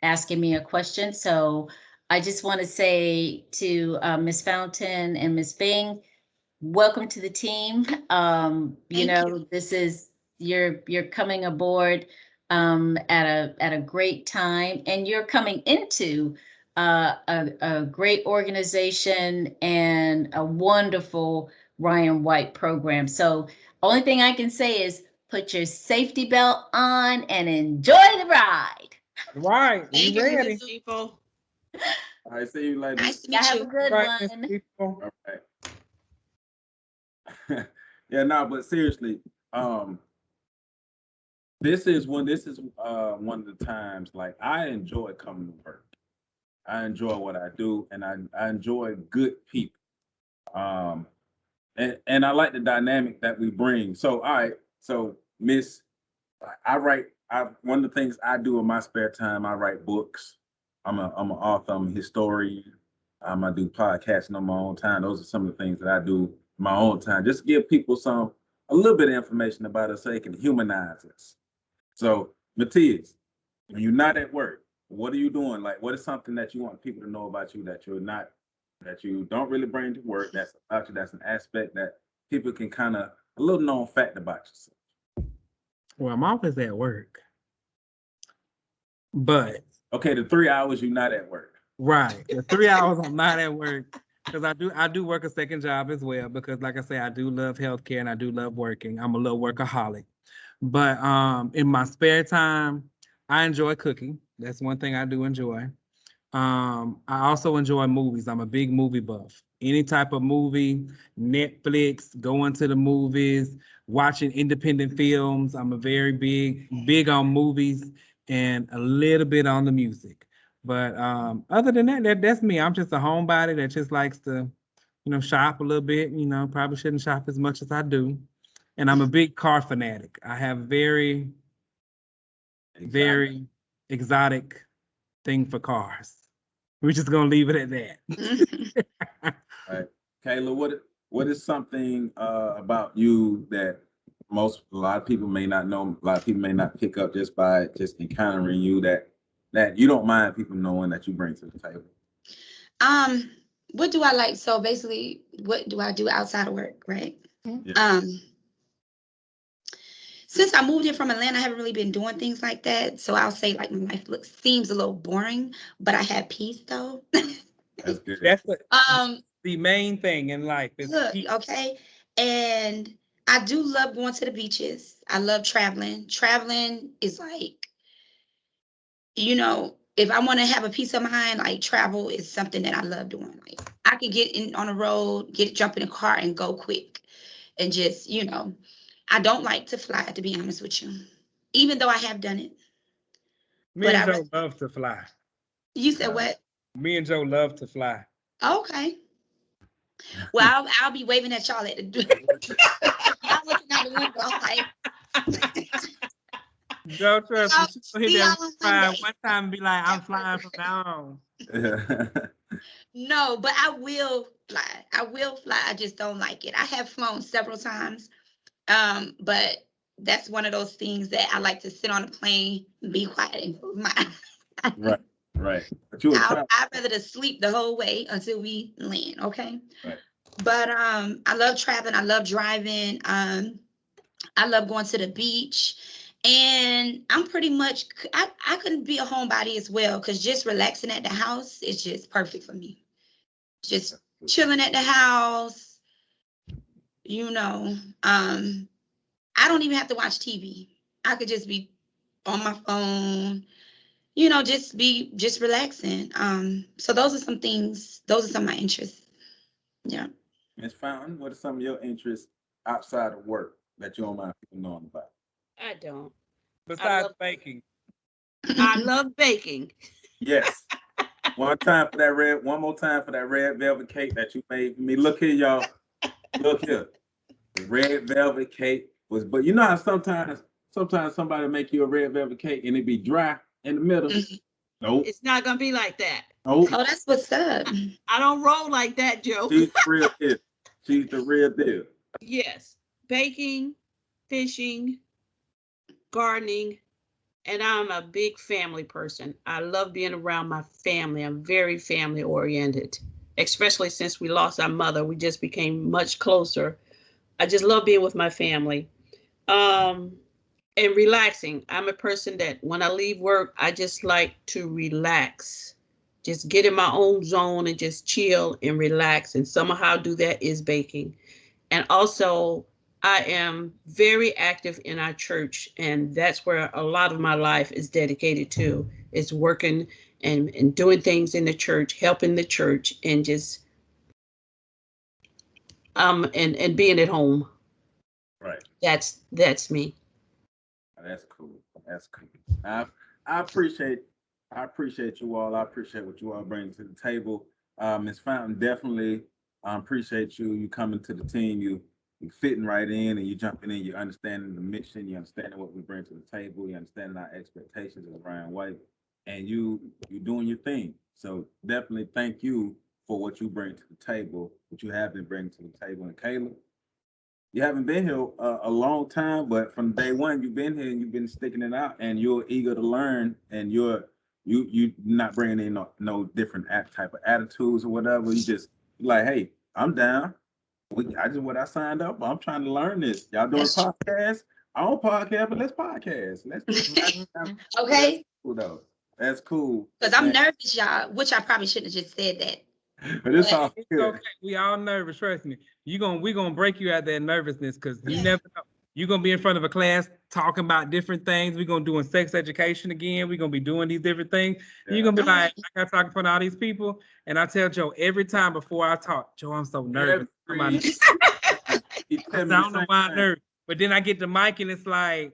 asking me a question. So I just want to say to Ms. Fountain and Ms. Bing, welcome to the team. Thank you. This is you're coming aboard at a great time, and you're coming into a great organization and a wonderful Ryan White program. So only thing I can say is put your safety belt on and enjoy the ride. Right, Thank you you, ready? People. I see you later. Nice to Y'all meet have a you. good Right, Miss one. People. All right. Yeah, no, but seriously, this is one of the times, like, I enjoy coming to work. I enjoy what I do, and I enjoy good people. And I like the dynamic that we bring. So, all right, so Miss, one of the things I do in my spare time, I write books. I'm an author, I'm a historian. I do podcasting on my own time. Those are some of the things that I do in my own time. Just to give people a little bit of information about us so they can humanize us. So, Mathias, when you're not at work, what are you doing? Like, what is something that you want people to know about you that you don't really bring to work? That's about you. That's an aspect that people can a little known fact about yourself. Well, I'm always at work. But okay, the 3 hours you're not at work. Right, the 3 hours I'm not at work, because I do work a second job as well, because like I say, I do love healthcare and I do love working. I'm a little workaholic. But in my spare time, I enjoy cooking. That's one thing I do enjoy. I also enjoy movies. I'm a big movie buff. Any type of movie, Netflix, going to the movies, watching independent films. I'm a very big on movies and a little bit on the music. But other than that's me. I'm just a homebody that just likes to, shop a little bit. Probably shouldn't shop as much as I do. And I'm a big car fanatic. I have very exotic thing for cars. We're just gonna leave it at that. All right, Kayla, what is something about you that a lot of people may not know, a lot of people may not pick up just by encountering you that you don't mind people knowing that you bring to the table? What do I like? So basically, what do I do outside of work, right? Yeah. Since I moved here from Atlanta, I haven't really been doing things like that. So I'll say like my life seems a little boring, but I have peace though. That's good. That's what, the main thing in life. Is Look, okay. And I do love going to the beaches. I love traveling. Traveling is like, if I want to have a peace of mind, like travel is something that I love doing. Like I can get in on the road, jump in a car and go quick. And just, I don't like to fly, to be honest with you, even though I have done it. me But and Joe love to fly. You said what? Me and Joe love to fly. Okay. Well, I'll be waving at y'all at the door. Y'all looking out the window. I'm like, Joe, trust me, she's gonna hit that y'all on fly Monday. one time and be like, I'm flying from now on. No, but I will fly. I will fly. I just don't like it. I have flown several times. But that's one of those things that I like to sit on a plane, be quiet, and close my eyes. Right. But you I'd rather to sleep the whole way until we land. Okay. Right. But I love traveling. I love driving. I love going to the beach. And I'm pretty much, I couldn't be a homebody as well, because just relaxing at the house is just perfect for me. Just chilling at the house, I don't even have to watch TV. I could just be on my phone, just relaxing. So those are some things, those are some of my interests. Yeah. Ms. Fountain, what are some of your interests outside of work that you don't mind people knowing about? I don't. Besides baking. I love baking. Yes. One more time for that red velvet cake that you made for me. Look here, y'all. Look here. The red velvet cake was, but you know how sometimes somebody make you a red velvet cake and it be dry in the middle. Nope. It's not gonna be like that. Nope. Oh, that's what's up. I don't roll like that, Joe. She's the real deal. She's the real deal. Yes. Baking, fishing, gardening, and I'm a big family person. I love being around my family. I'm very family oriented, especially since we lost our mother. We just became much closer. I just love being with my family. And relaxing. I'm a person that when I leave work, I just like to relax. Just get in my own zone and just chill and relax. And somehow do that is baking. And also, I am very active in our church, and that's where a lot of my life is dedicated to. It's working and doing things in the church, helping the church, and just and being at home. Right. That's me. That's cool. That's cool. I appreciate you all. I appreciate what you all bring to the table. Ms. Fountain, definitely appreciate you coming to the team. You fitting right in and you jumping in, you understanding the mission, you understanding what we bring to the table, you understanding our expectations as Ryan White, and you doing your thing. So definitely thank you for what you bring to the table, what you have been bringing to the table. And Kayla, you haven't been here a long time, but from day one you've been here and you've been sticking it out, and you're eager to learn, and you not bringing in no different type of attitudes or whatever. You just like, hey, I'm down. I signed up. I'm trying to learn this. Y'all doing podcasts? I don't podcast, but let's podcast. Okay. That's cool though. That's cool. Because I'm nervous, y'all, which I probably shouldn't have just said that. But it's all good. Okay. We all nervous, trust me. We're gonna break you out of that nervousness, because you never know. You're gonna be in front of a class talking about different things. We're gonna do sex education again. We're gonna be doing these different things. Yeah. You're gonna be like, I gotta talk in front of all these people. And I tell Joe every time before I talk, Joe, I'm so nervous. I don't know why I'm nervous. But then I get the mic and it's like,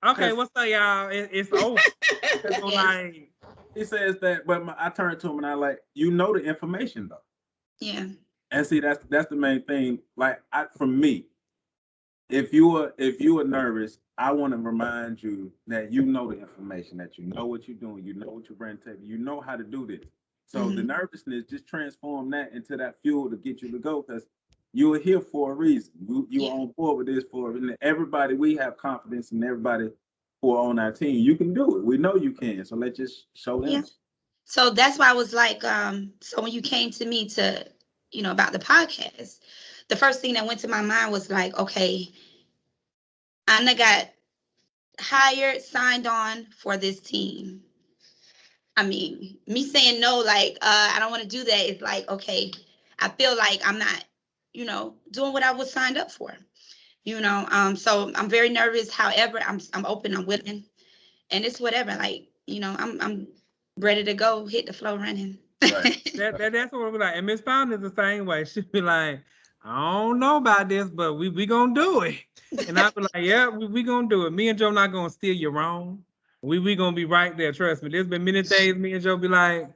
okay, what's up, y'all? It's over. So like, he says that, but I turn to him and I like, you know the information though. Yeah. And see, that's the main thing. Like for me, if you are nervous, I want to remind you that you know the information, that you know what you're doing, you know what you're bringing to the table, you know how to do this. So the nervousness, just transform that into that fuel to get you to go, because you are here for a reason. You are on board with this and everybody, we have confidence in everybody who are on our team. You can do it. We know you can. So let's just show them. Yeah. So that's why I was like, so when you came to me to, about the podcast, the first thing that went to my mind was like, okay, I got hired, signed on for this team. I mean, me saying no, like, I don't want to do that. It's like, okay, I feel like I'm not, doing what I was signed up for. So I'm very nervous. However, I'm open, I'm willing, and it's whatever. Like, I'm ready to go, hit the floor running. Right. That's what we're like. And Miss Fountain is the same way. She'd be like, I don't know about this, but we gonna do it. And I'd be like, yeah, we gonna do it. Me and Joe not gonna steer you wrong. We gonna be right there. Trust me. There's been many days me and Joe be like,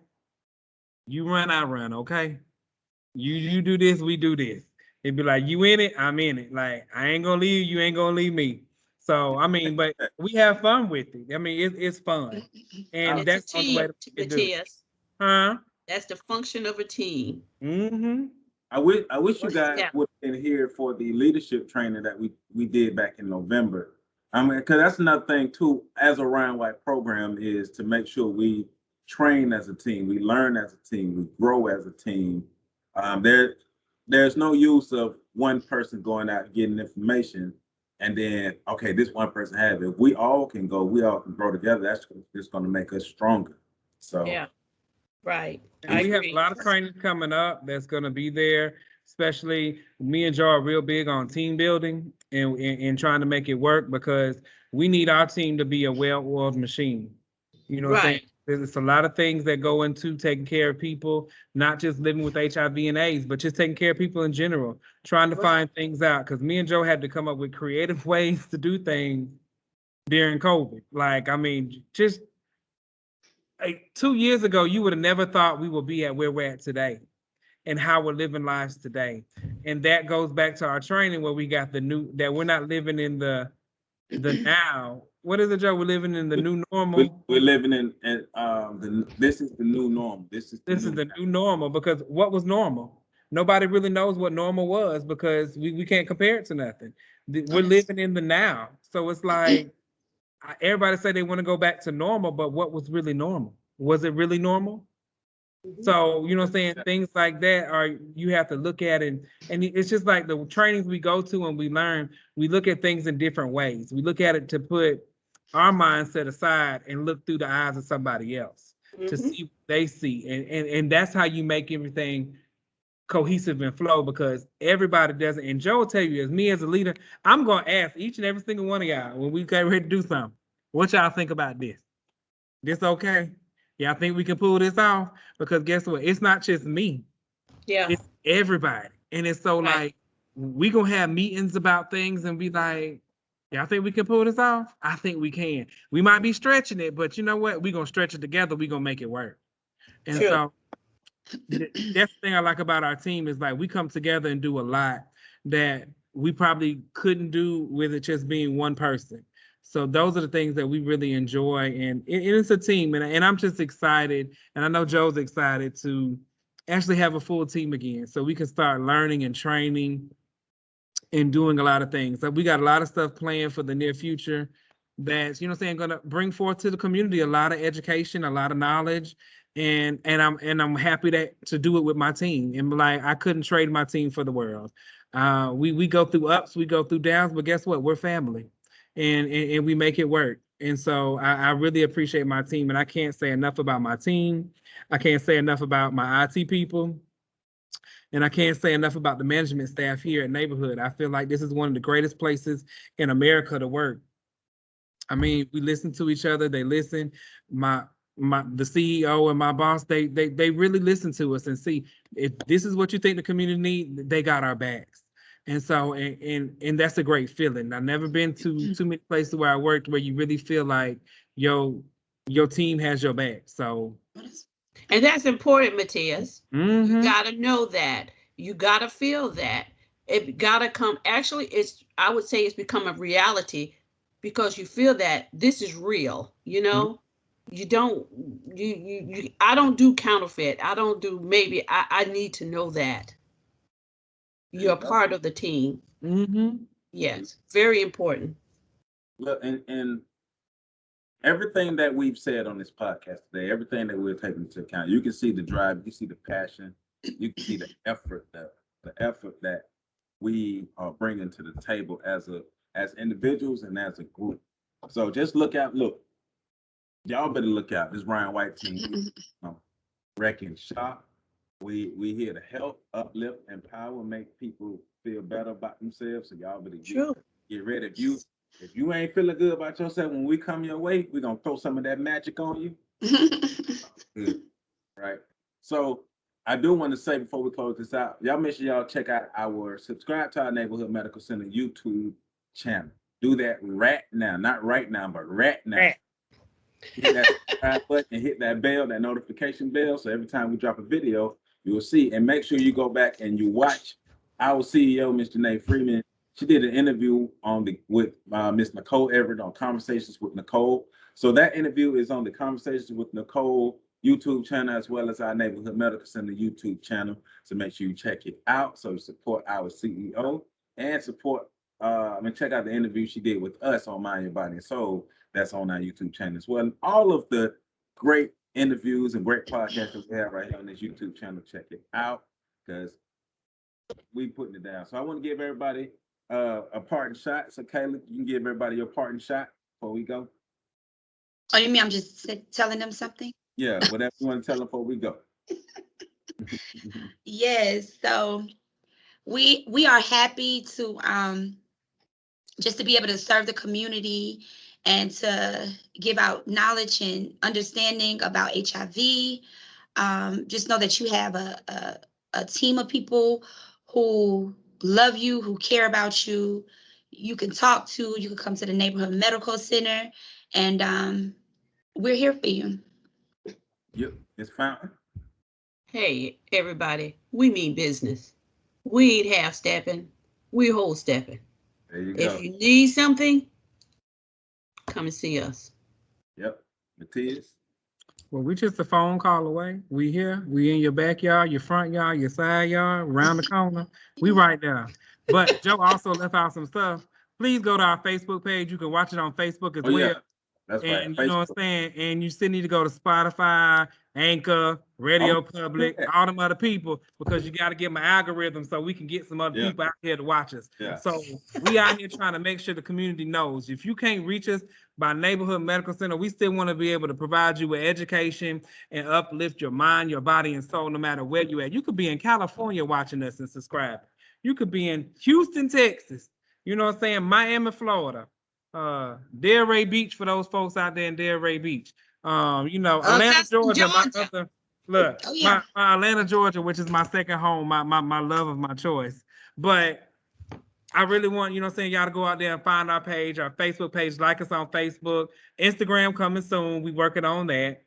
you run, I run, okay? You do this, we do this. It'd be like, you in it, I'm in it. Like, I ain't gonna leave you, ain't gonna leave me. So I mean, but we have fun with it. I mean, it's fun. And It's that's a the only way team, to do it. Matthias. Huh? That's the function of a team. Mm-hmm. I wish you Work guys together. would have been here for the leadership training that we did back in November. I mean, because that's another thing too, as a Ryan White program, is to make sure we train as a team, we learn as a team, we grow as a team. There's no use of one person going out and getting information and then, okay, this one person has it. If we all can go, we all can grow together. That's just going to make us stronger. So Yeah, right. And I we have agree. a lot of training coming up that's going to be there, especially me and Joe are real big on team building and trying to make it work because we need our team to be a well-oiled machine. You know what I'm saying? Right. There's a lot of things that go into taking care of people, not just living with HIV and AIDS, but just taking care of people in general, trying to Right. find things out. Because me and Joe had to come up with creative ways to do things during COVID. Like, I mean, just 2 years ago, you would have never thought we would be at where we're at today and how we're living lives today. And that goes back to our training where we got that we're not living in the now. What is it, Joe? We're living in the new normal. we're living in this is the new normal. This is The new normal because what was normal? Nobody really knows what normal was because we can't compare it to nothing. We're living in the now. So it's like everybody say they want to go back to normal, but what was really normal? Was it really normal? So, you know what I'm saying? Things like that you have to look at it. And it's just like the trainings we go to and we learn, we look at things in different ways. We look at it to put our mindset aside and look through the eyes of somebody else to see what they see. And that's how you make everything cohesive and flow because everybody doesn't. And Joe will tell you, as me as a leader, I'm going to ask each and every single one of y'all when we get ready to do something, what y'all think about this? This okay? Y'all think we can pull this off? Because guess what? It's not just me. Yeah. It's everybody. And it's so Right. like, we gonna have meetings about things and be like, y'all think we can pull this off? I think we can. We might be stretching it, but you know what? We're gonna stretch it together. We're gonna make it work. And True. so that's the thing I like about our team is like we come together and do a lot that we probably couldn't do with it just being one person. So those are the things that we really enjoy, and it's a team, and I'm just excited, and I know Joe's excited to actually have a full team again, so we can start learning and training and doing a lot of things. So we got a lot of stuff planned for the near future that's, you know what I'm saying, gonna bring forth to the community a lot of education, a lot of knowledge, and I'm happy to do it with my team. And like I couldn't trade my team for the world. We go through ups, we go through downs, but guess what? We're family, and we make it work. And so I really appreciate my team, and I can't say enough about my team. I can't say enough about my IT people. And I can't say enough about the management staff here at Neighborhood. I feel like this is one of the greatest places in America to work. I mean, we listen to each other. They listen. The CEO and my boss, they really listen to us and see if this is what you think the community need, they got our backs. And so, and that's a great feeling. I've never been to too many places where I worked where you really feel like your team has your back. So. And that's important, Matthias. Mm-hmm. You gotta know that. You gotta feel that. It gotta come. Actually, I would say it's become a reality because you feel that this is real. You know, you don't. I don't do counterfeit. I don't do maybe. I need to know that you're part of the team. Mm-hmm. Yes, very important. Look, and everything that we've said on this podcast today, everything that we're taking into account, you can see the drive, you can see the passion, you can see the effort that we are bringing to the table as individuals and as a group. So just look, y'all better look out. This Ryan White team, wrecking shop, We here to help, uplift, empower, make people feel better about themselves. So y'all better True. get ready. If you ain't feeling good about yourself when we come your way, we're gonna throw some of that magic on you. Good. Right. So I do want to say before we close this out, y'all make sure y'all subscribe to our Neighborhood Medical Center YouTube channel. Do that right now, not right now, but right now. Right. Hit that subscribe button and hit that bell, that notification bell. So every time we drop a video, you will see. And make sure you go back and you watch our CEO, Ms. Janae Freeman. She did an interview with Miss Nicole Everett on Conversations with Nicole. So that interview is on the Conversations with Nicole YouTube channel, as well as our Neighborhood Medical Center YouTube channel. So make sure you check it out. So support our CEO and check out the interview she did with us on Mind Your Body and Soul. That's on our YouTube channel as well. All of the great interviews and great podcasts that we have right here on this YouTube channel. Check it out because we putting it down. So I want to give everybody a parting shot. So Kayla, you can give everybody your parting shot before we go. Oh, you mean I'm just telling them something? Yeah, whatever you want to tell them before we go. Yes. So we are happy to just to be able to serve the community and to give out knowledge and understanding about HIV. Just know that you have a team of people who love you, who care about you. You can talk to, you can come to the Neighborhood Medical Center, and we're here for you. Yep, it's Fountain. Hey, everybody, we mean business. We ain't half stepping, we whole stepping. There you If go. you need something, come and see us. Yep, Mathias. Well, we just a phone call away. We here. We in your backyard, your front yard, your side yard, around the corner. We right there. But Joe also left out some stuff. Please go to our Facebook page. You can watch it on Facebook as well. Yeah, that's right. And you know what I'm saying? And you still need to go to Spotify, Anchor, Radio Public, all them other people, because you got to get my algorithm so we can get some other people out here to watch us. Yeah. So we out here trying to make sure the community knows. If you can't reach us by Neighborhood Medical Center, we still want to be able to provide you with education and uplift your mind, your body, and soul, no matter where you at. You could be in California watching us and subscribing. You could be in Houston, Texas. You know what I'm saying? Miami, Florida. Delray Beach for those folks out there in Delray Beach. Atlanta, Georgia. My Atlanta, Georgia, which is my second home, my love of my choice. But I really want, y'all to go out there and find our page, our Facebook page, like us on Facebook, Instagram coming soon. We working on that.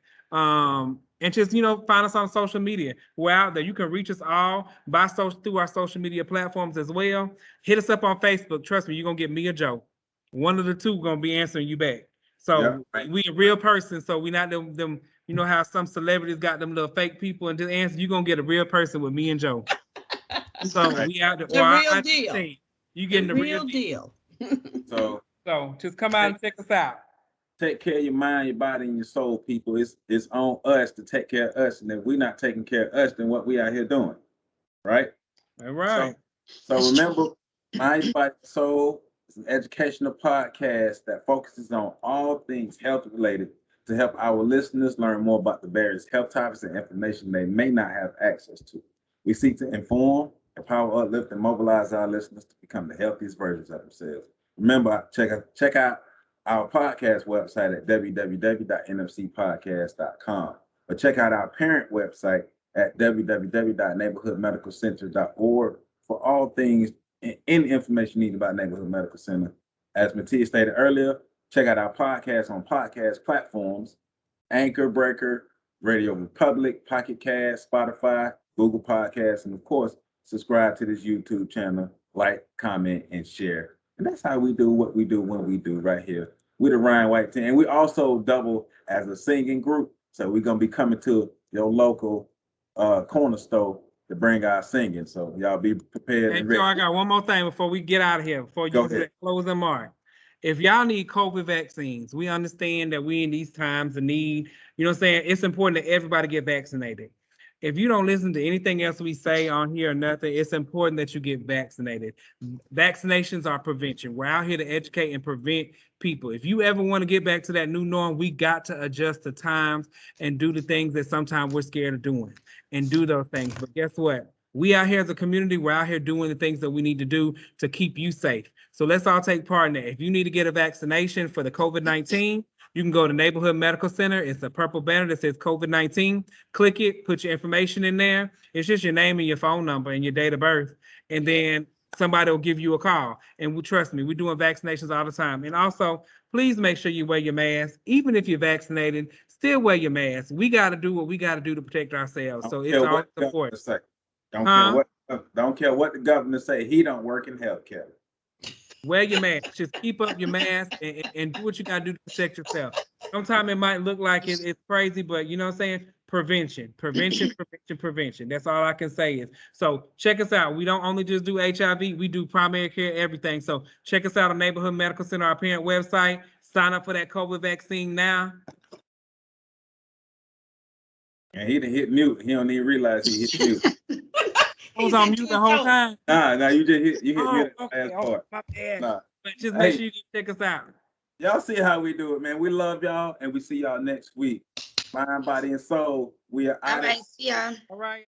And just, find us on social media. We're out there. You can reach us all through our social media platforms as well. Hit us up on Facebook. Trust me, you're going to get me or Joe. One of the two going to be answering you back. So we a real person. So we not them, how some celebrities got them little fake people and just answer. You're going to get a real person with me and Joe. So we out there. The real deal. You getting the real deal. So just come out and check us out. Take care of your mind, your body, and your soul, people. It's on us to take care of us. And if we're not taking care of us, then what we out here doing? Right? All right. So remember, Mind, Body, Soul is an educational podcast that focuses on all things health related to help our listeners learn more about the various health topics and information they may not have access to. We seek to inform, empower, uplift, and mobilize our listeners to become the healthiest versions of themselves. Remember, check out our podcast website at www.nfcpodcast.com, or check out our parent website at www.neighborhoodmedicalcenter.org for all things and any information needed about Neighborhood Medical Center. As Mathias stated earlier, check out our podcast on podcast platforms, Anchor, Breaker, Radio Republic, Pocket Cast, Spotify, Google Podcasts, and of course, subscribe to this YouTube channel, like, comment, and share. And that's how we do what we do when we do right here. We're the Ryan White team. And we also double as a singing group. So we're going to be coming to your local corner store to bring our singing. So y'all be prepared. Hey, Joe, I got one more thing before we get out of here, before you close the mark. If y'all need COVID vaccines, we understand that we in these times of need, it's important that everybody get vaccinated. if you don't listen to anything else we say on here or nothing, it's important that you get vaccinated. Vaccinations are prevention. We're out here to educate and prevent people. If you ever want to get back to that new norm, we got to adjust to times and do the things that sometimes we're scared of doing and do those things. But guess what? We out here as a community, we're out here doing the things that we need to do to keep you safe. So let's all take part in that. If you need to get a vaccination for the COVID-19, you can go to Neighborhood Medical Center. It's a purple banner that says COVID-19. Click it, put your information in there. It's just your name and your phone number and your date of birth. And then somebody will give you a call. And trust me, we're doing vaccinations all the time. And also, please make sure you wear your mask. Even if you're vaccinated, still wear your mask. We got to do what we got to do to protect ourselves. So it's all important. Don't care what the governor say. He don't work in healthcare. Wear your mask. Just keep up your mask and do what you got to do to protect yourself. Sometimes it might look like it's crazy, but you know what I'm saying? Prevention. That's all I can say is. So check us out. We don't only just do HIV. We do primary care, everything. So check us out on Neighborhood Medical Center, our parent website. Sign up for that COVID vaccine now. And he done hit mute. He don't even realize he hit mute. I was on mute the whole time. Nah, you just hit mute okay. last part. My bad. Nah. But just make sure you check us out. Y'all see how we do it, man. We love y'all, and we see y'all next week. Mind, body, and soul. We are out. All right, see ya. All right.